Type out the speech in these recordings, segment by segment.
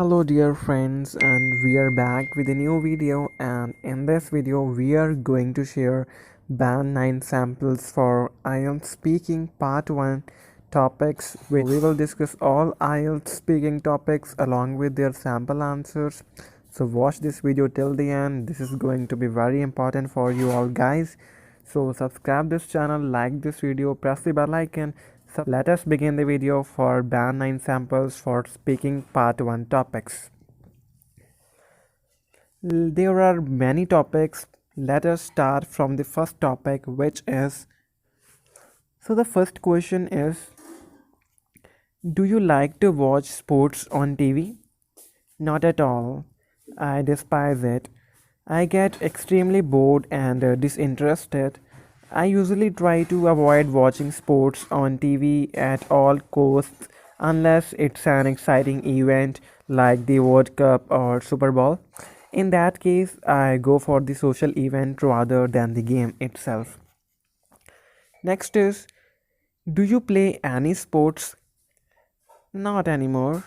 Hello dear friends, and we are back with a new video, and in this video we are going to share band 9 samples for Ielts speaking part 1 topics, which we will discuss all Ielts speaking topics along with their sample answers. So watch this video till the end. This is going to be very important for you all guys. So subscribe this channel, like this video, press the bell icon. So let us begin the video for band 9 samples for speaking part 1 topics. There are many topics. Let us start from the first topic, which is, so the first question is, do you like to watch sports on TV? Not at all. I despise it. I get extremely bored and disinterested. I usually try to avoid watching sports on TV at all costs unless it's an exciting event like the World Cup or Super Bowl. In that case, I go for the social event rather than the game itself. Next is, do you play any sports? Not anymore.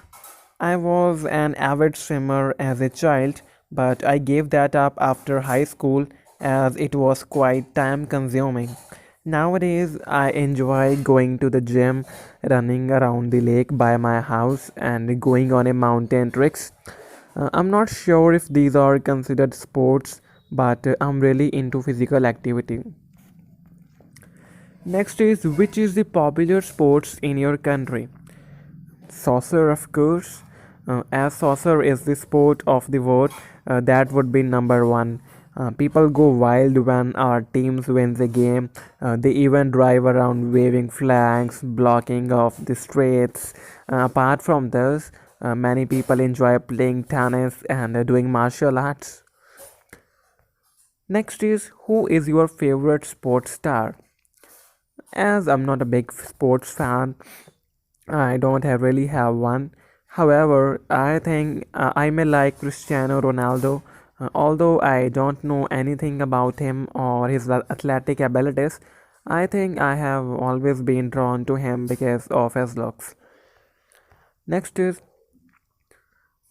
I was an avid swimmer as a child, but I gave that up after high school as it was quite time consuming. Nowadays, I enjoy going to the gym, running around the lake by my house, and going on a mountain treks. I'm not sure if these are considered sports, but I'm really into physical activity. Next is, which is the popular sports in your country? Soccer, of course. As soccer is the sport of the world, that would be number one. People go wild when our teams win the game. They even drive around waving flags, blocking off the streets. Apart from this, many people enjoy playing tennis and doing martial arts. Next is, who is your favorite sports star? As I'm not a big sports fan, I don't really have one. However, I think I may like Cristiano Ronaldo. Although I don't know anything about him or his athletic abilities, I think I have always been drawn to him because of his looks. Next is,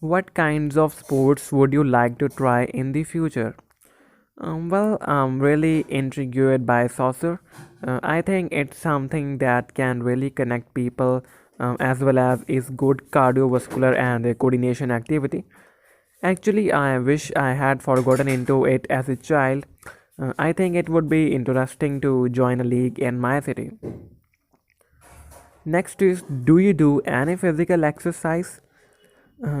what kinds of sports would you like to try in the future? Well, I'm really intrigued by soccer. I think it's something that can really connect people as well as is good cardiovascular and coordination activity. Actually, I wish I had forgotten into it as a child. I think it would be interesting to join a league in my city. Next is, do you do any physical exercise?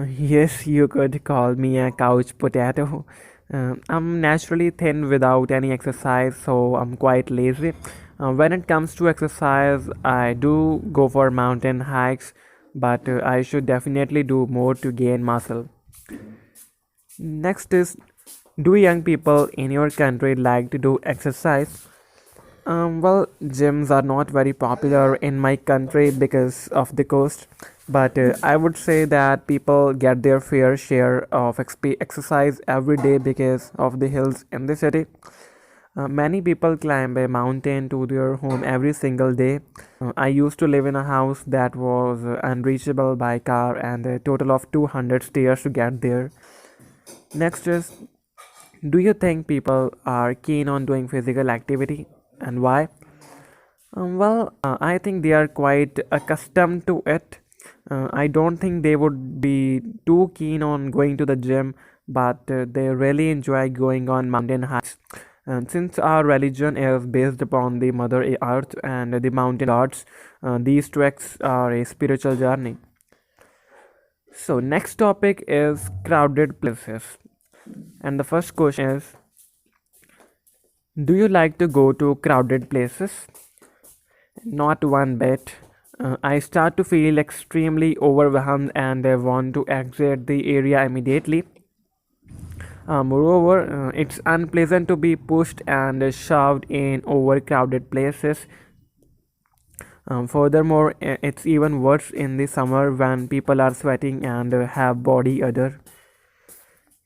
Yes, you could call me a couch potato. I'm naturally thin without any exercise, so I'm quite lazy. When it comes to exercise, I do go for mountain hikes, but I should definitely do more to gain muscle. Next is, do young people in your country like to do exercise? Well, gyms are not very popular in my country because of the cost, but I would say that people get their fair share of exercise every day because of the hills in the city. Many people climb a mountain to their home every single day. I used to live in a house that was unreachable by car and a total of 200 stairs to get there. Next is, do you think people are keen on doing physical activity and why? I think they are quite accustomed to it. I don't think they would be too keen on going to the gym, but they really enjoy going on mountain hikes. And since our religion is based upon the Mother Earth and the mountain gods, these treks are a spiritual journey. So, next topic is crowded places. And the first question is, do you like to go to crowded places? Not one bit. I start to feel extremely overwhelmed and I want to exit the area immediately. Moreover, it's unpleasant to be pushed and shoved in overcrowded places. Furthermore, it's even worse in the summer when people are sweating and have body odor.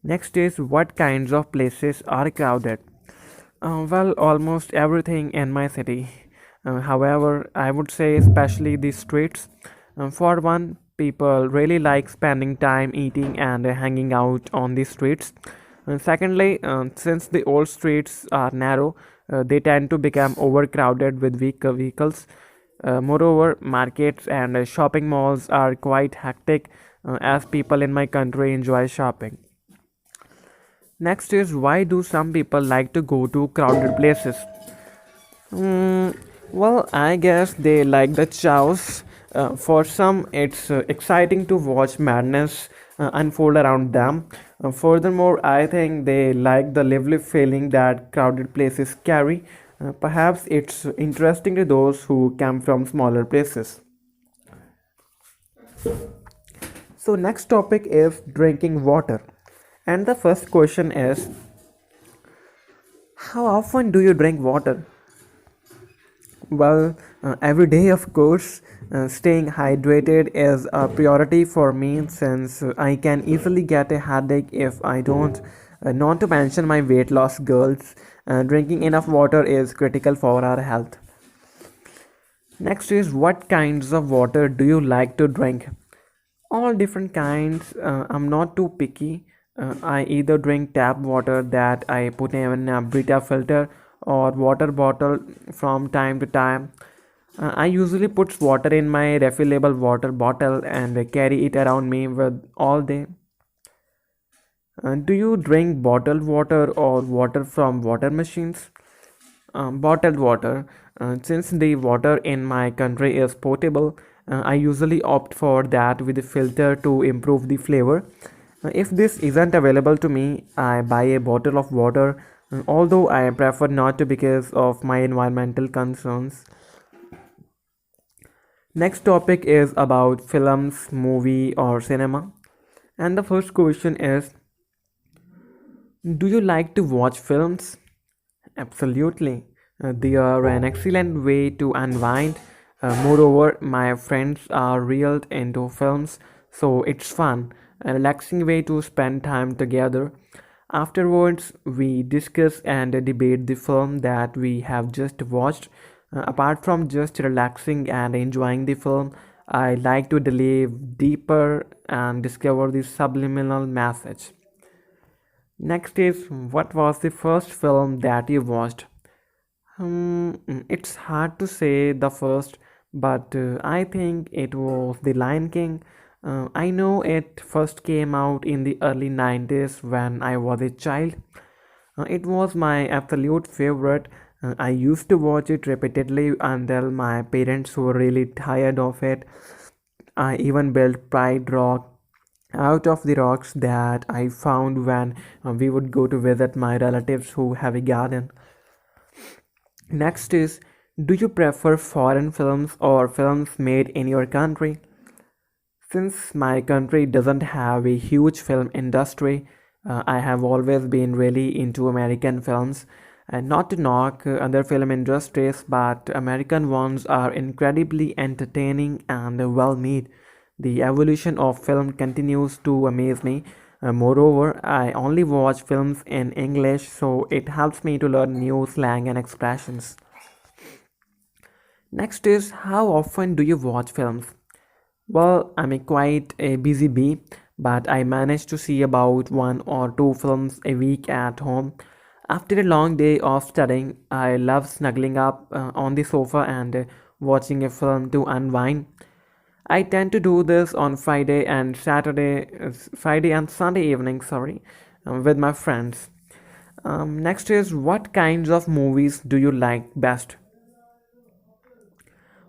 Next is, what kinds of places are crowded? Well, almost everything in my city. However, I would say especially the streets. For one, People really like spending time eating and hanging out on the streets. Secondly, since the old streets are narrow, they tend to become overcrowded with vehicles. Moreover, markets and shopping malls are quite hectic as people in my country enjoy shopping. Next is, why do some people like to go to crowded places? Mm, well, I guess they like the chows. For some, it's exciting to watch madness unfold around them. Furthermore, I think they like the lively feeling that crowded places carry. Perhaps it's interesting to those who come from smaller places. So, next topic is drinking water. And the first question is, how often do you drink water? Well, every day, of course, staying hydrated is a priority for me since I can easily get a headache if I don't. Not to mention my weight loss goals, drinking enough water is critical for our health. Next is, what kinds of water do you like to drink? All different kinds. I'm not too picky. I either drink tap water that I put in a Brita filter or water bottle from time to time. I usually put water in my refillable water bottle and carry it around me with all day. Do you drink bottled water or water from water machines? Bottled water. Since the water in my country is potable, I usually opt for that with a filter to improve the flavor. If this isn't available to me, I buy a bottle of water, although I prefer not to because of my environmental concerns. Next topic is about films, movie, or cinema. And the first question is, do you like to watch films? Absolutely. They are an excellent way to unwind. Moreover, my friends are real into films, so it's fun, a relaxing way to spend time together. Afterwards, we discuss and debate the film that we have just watched. Apart from just relaxing and enjoying the film, I like to delve deeper and discover the subliminal message. Next is, what was the first film that you watched? It's hard to say the first, but I think it was The Lion King. I know it first came out in the early 90s when I was a child. It was my absolute favorite. I used to watch it repeatedly until my parents were really tired of it. I even built Pride Rock out of the rocks that I found when we would go to visit my relatives who have a garden. Next is, do you prefer foreign films or films made in your country? Since my country doesn't have a huge film industry, I have always been really into American films. And not to knock other film industries, but American ones are incredibly entertaining and well made. The evolution of film continues to amaze me. Moreover, I only watch films in English, so it helps me to learn new slang and expressions. Next is, how often do you watch films? Well, I'm a quite a busy bee, but I manage to see about one or two films a week at home. After a long day of studying, I love snuggling up on the sofa and watching a film to unwind. I tend to do this on Friday and Sunday evening, sorry, with my friends. Next is, what kinds of movies do you like best?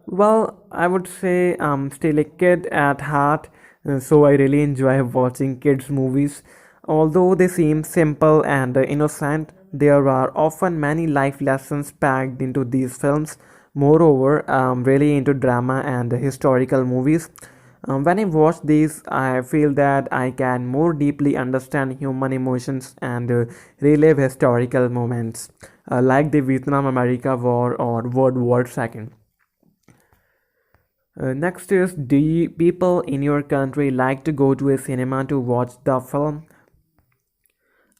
Well, I would say I'm still a kid at heart, so I really enjoy watching kids' movies. Although they seem simple and innocent, there are often many life lessons packed into these films. Moreover, I'm really into drama and historical movies. When I watch these, I feel that I can more deeply understand human emotions and relive historical moments, like the Vietnam America War or World War II. Next is, do people in your country like to go to a cinema to watch the film?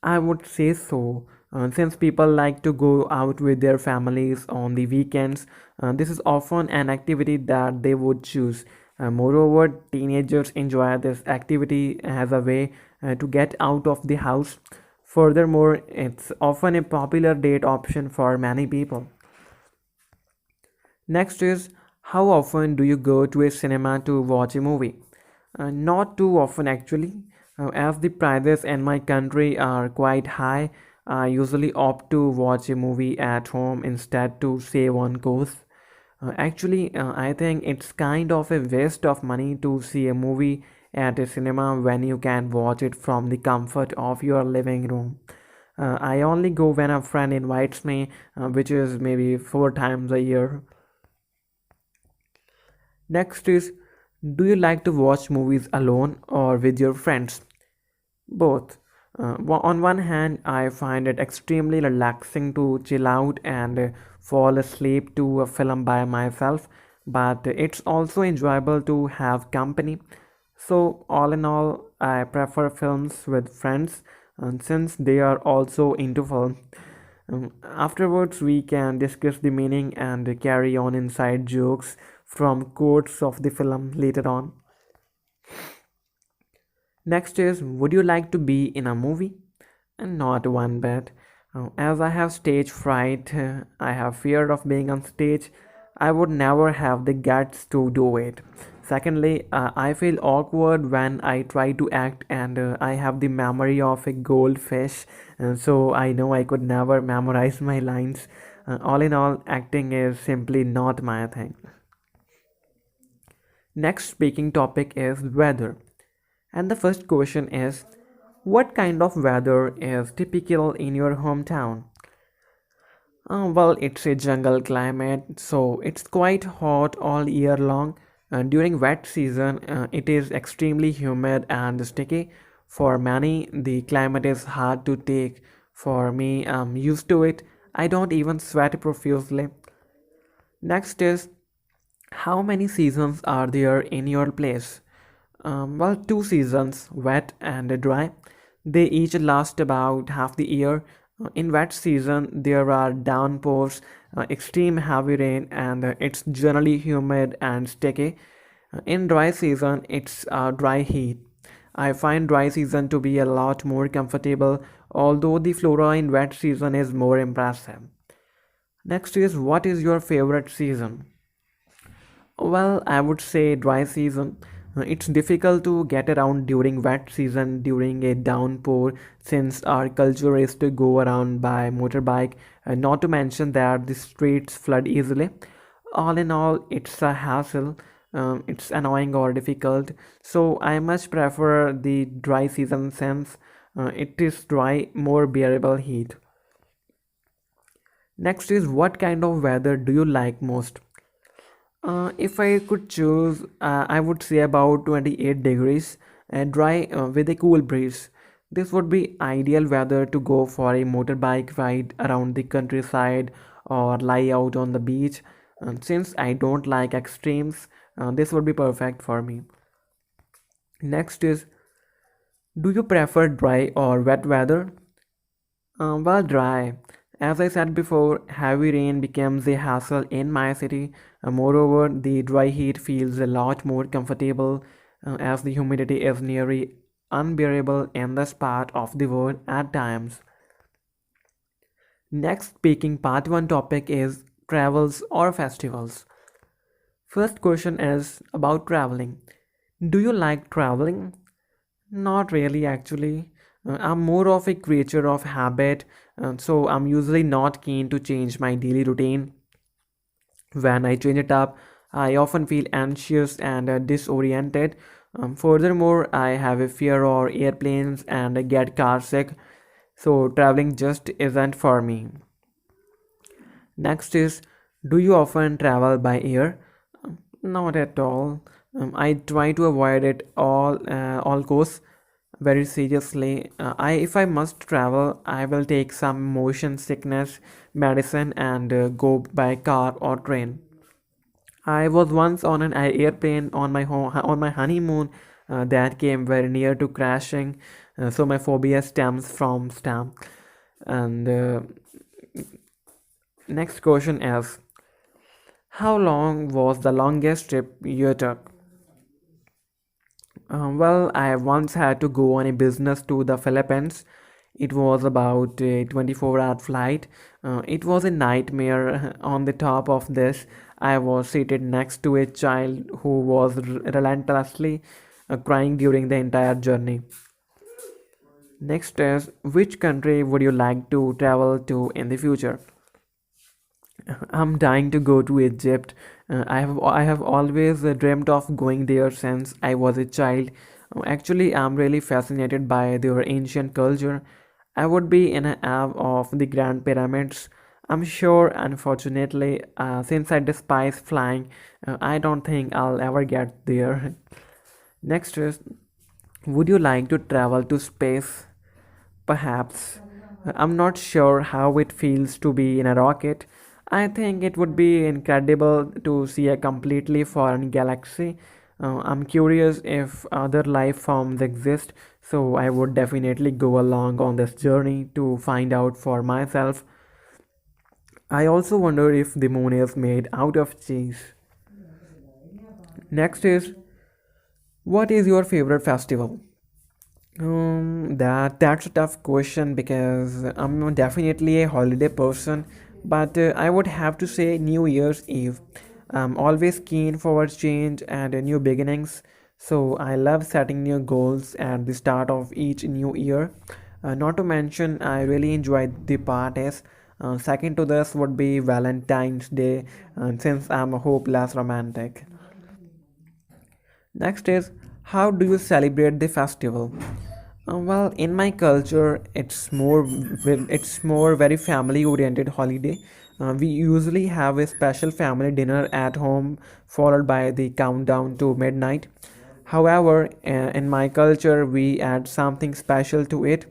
I would say so. Since people like to go out with their families on the weekends, this is often an activity that they would choose. Moreover, teenagers enjoy this activity as a way to get out of the house. Furthermore, it's often a popular date option for many people. Next is, how often do you go to a cinema to watch a movie? Not too often actually. As the prices in my country are quite high, I usually opt to watch a movie at home instead to save on cost. I think it's kind of a waste of money to see a movie at a cinema when you can watch it from the comfort of your living room. I only go when a friend invites me, which is maybe 4 times a year. Next is, do you like to watch movies alone or with your friends? Both. On one hand, I find it extremely relaxing to chill out and fall asleep to a film by myself, but it's also enjoyable to have company. So, all in all, I prefer films with friends since they are also into film. Afterwards, we can discuss the meaning and carry on inside jokes from quotes of the film later on. Next is, would you like to be in a movie? Not one bit. As I have stage fright, I have fear of being on stage. I would never have the guts to do it. Secondly, I feel awkward when I try to act, and I have the memory of a goldfish, so I know I could never memorize my lines. All in all, acting is simply not my thing. Next speaking topic is weather. And the first question is, what kind of weather is typical in your hometown? Well, it's a jungle climate, so it's quite hot all year long. During wet season, it is extremely humid and sticky. For many, the climate is hard to take. For me, I'm used to it. I don't even sweat profusely. Next is, how many seasons are there in your place? Well, two seasons, wet and dry. They each last about half the year. In wet season, there are downpours, extreme heavy rain, and it's generally humid and sticky. In dry season, it's dry heat. I find dry season to be a lot more comfortable, although the flora in wet season is more impressive. Next is, what is your favorite season? Well, I would say dry season. It's difficult to get around during wet season during a downpour since our culture is to go around by motorbike, not to mention that the streets flood easily. All in all, it's a hassle. It's annoying or difficult. So I much prefer the dry season since it is dry, more bearable heat. Next is, what kind of weather do you like most? If I could choose, I would say about 28 degrees and dry with a cool breeze. This would be ideal weather to go for a motorbike ride around the countryside or lie out on the beach. Since I don't like extremes, this would be perfect for me. Next is, do you prefer dry or wet weather? Well, dry. As I said before, heavy rain becomes a hassle in my city. Moreover, the dry heat feels a lot more comfortable as the humidity is nearly unbearable in this part of the world at times. Next, speaking part 1 topic is travels or festivals. First question is about traveling. Do you like traveling? Not really, actually. I'm more of a creature of habit, so I'm usually not keen to change my daily routine. When I change it up, I often feel anxious and disoriented. Furthermore, I have a fear of airplanes and I get car sick, so traveling just isn't for me. Next is, do you often travel by air? Not at all. I try to avoid it all costs. Very seriously. If I must travel, I will take some motion sickness medicine and go by car or train. I was once on an airplane on on my honeymoon that came very near to crashing. So my phobia stems from stamp. And next question is, how long was the longest trip you took? Well, I once had to go on a business to the Philippines. It was about a 24-hour flight. It was a nightmare. On the top of this, I was seated next to a child who was relentlessly crying during the entire journey. Next is, which country would you like to travel to in the future? I'm dying to go to Egypt. I have always dreamt of going there since I was a child. Actually, I'm really fascinated by their ancient culture. I would be in awe of the Grand Pyramids. I'm sure, unfortunately, since I despise flying, I don't think I'll ever get there. Next is, would you like to travel to space? Perhaps. I'm not sure how it feels to be in a rocket. I think it would be incredible to see a completely foreign galaxy. I'm curious if other life forms exist, so I would definitely go along on this journey to find out for myself. I also wonder if the moon is made out of cheese. Next is, what is your favorite festival? That's a tough question because I'm definitely a holiday person, but I would have to say New Year's Eve. I'm always keen for change and new beginnings, so I love setting new goals at the start of each new year. Not to mention, I really enjoy the parties. Second to this would be Valentine's Day, since I'm a hopeless romantic. Next is, how do you celebrate the festival? Well, in my culture, it's more very family oriented holiday. We usually have a special family dinner at home, followed by the countdown to midnight. However, in my culture, we add something special to it.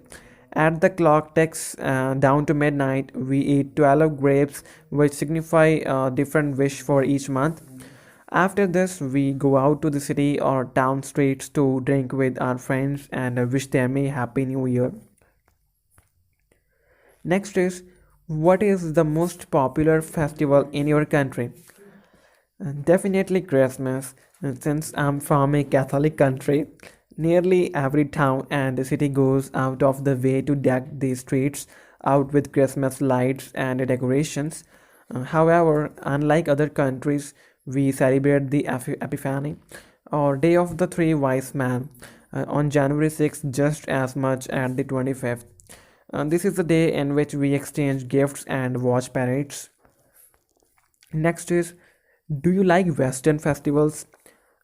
At the clock ticks down to midnight, we eat 12 grapes, which signify a different wish for each month. After this, we go out to the city or town streets to drink with our friends and wish them a happy new year. Next is, what is the most popular festival in your country? Definitely Christmas. Since I'm from a Catholic country, nearly every town and city goes out of the way to deck the streets out with Christmas lights and decorations. However, unlike other countries, we celebrate the Epiphany or Day of the Three Wise Men on January 6th just as much as the 25th. This is the day in which we exchange gifts and watch parades. Next is, do you like Western festivals?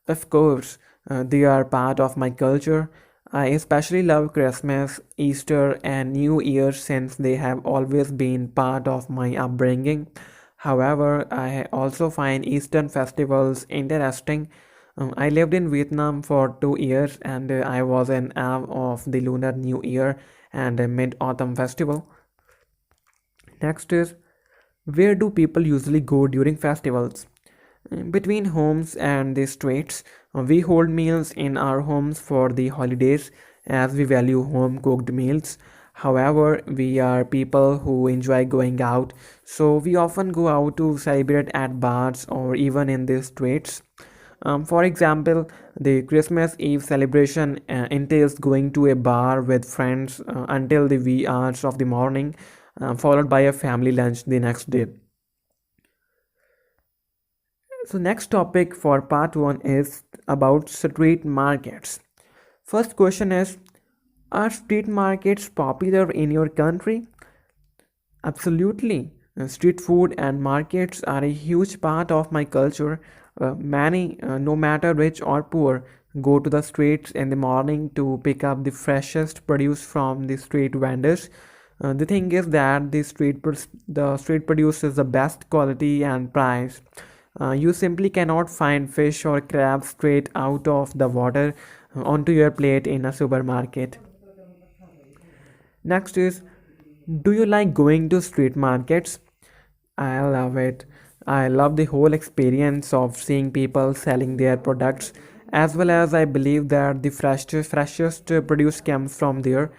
Of course, they are part of my culture. I especially love Christmas, Easter, and New Year since they have always been part of my upbringing. However, I also find Eastern festivals interesting. I lived in Vietnam for 2 years and I was in awe of the Lunar New Year and Mid Autumn Festival. Next is, where do people usually go during festivals? Between homes and the streets, we hold meals in our homes for the holidays as we value home cooked meals. However, we are people who enjoy going out, so we often go out to celebrate at bars or even in the streets. For example, the Christmas Eve celebration entails going to a bar with friends until the wee hours of the morning, followed by a family lunch the next day. So, next topic for part 1 is about street markets. First question is, are street markets popular in your country? Absolutely. Street food and markets are a huge part of my culture. Many, no matter rich or poor, go to the streets in the morning to pick up the freshest produce from the street vendors. The thing is that the street produce is the best quality and price. You simply cannot find fish or crab straight out of the water onto your plate in a supermarket. Next is, do you like going to street markets? I love it. I love the whole experience of seeing people selling their products, as well as I believe that the freshest produce comes from there.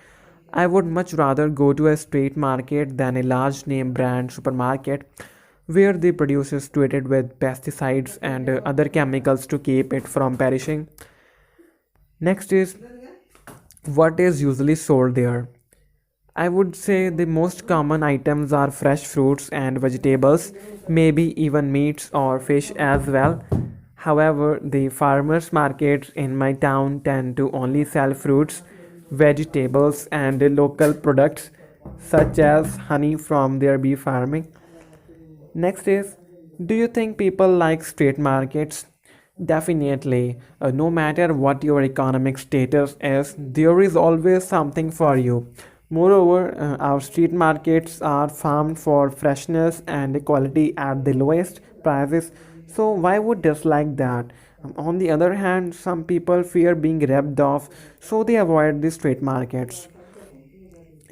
I would much rather go to a street market than a large name brand supermarket where the produce is treated with pesticides and other chemicals to keep it from perishing. Next is what is usually sold there. I would say the most common items are fresh fruits and vegetables, maybe even meats or fish as well. However, the farmers markets in my town tend to only sell fruits, vegetables, and local products such as honey from their bee farming. Next is, do you think people like street markets? Definitely. No matter what your economic status is, there is always something for you. Moreover, our street markets are farmed for freshness and quality at the lowest prices. So, why would dislike that? On the other hand, some people fear being ripped off, so they avoid the street markets.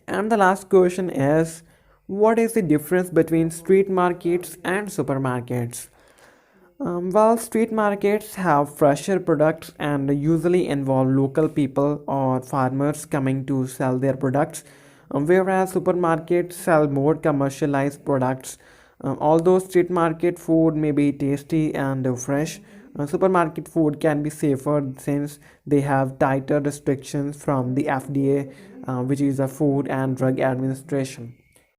And the last question is, what is the difference between street markets and supermarkets? Well, street markets have fresher products and usually involve local people or farmers coming to sell their products, whereas supermarkets sell more commercialized products. Although street market food may be tasty and fresh, supermarket food can be safer since they have tighter restrictions from the FDA, which is the Food and Drug Administration.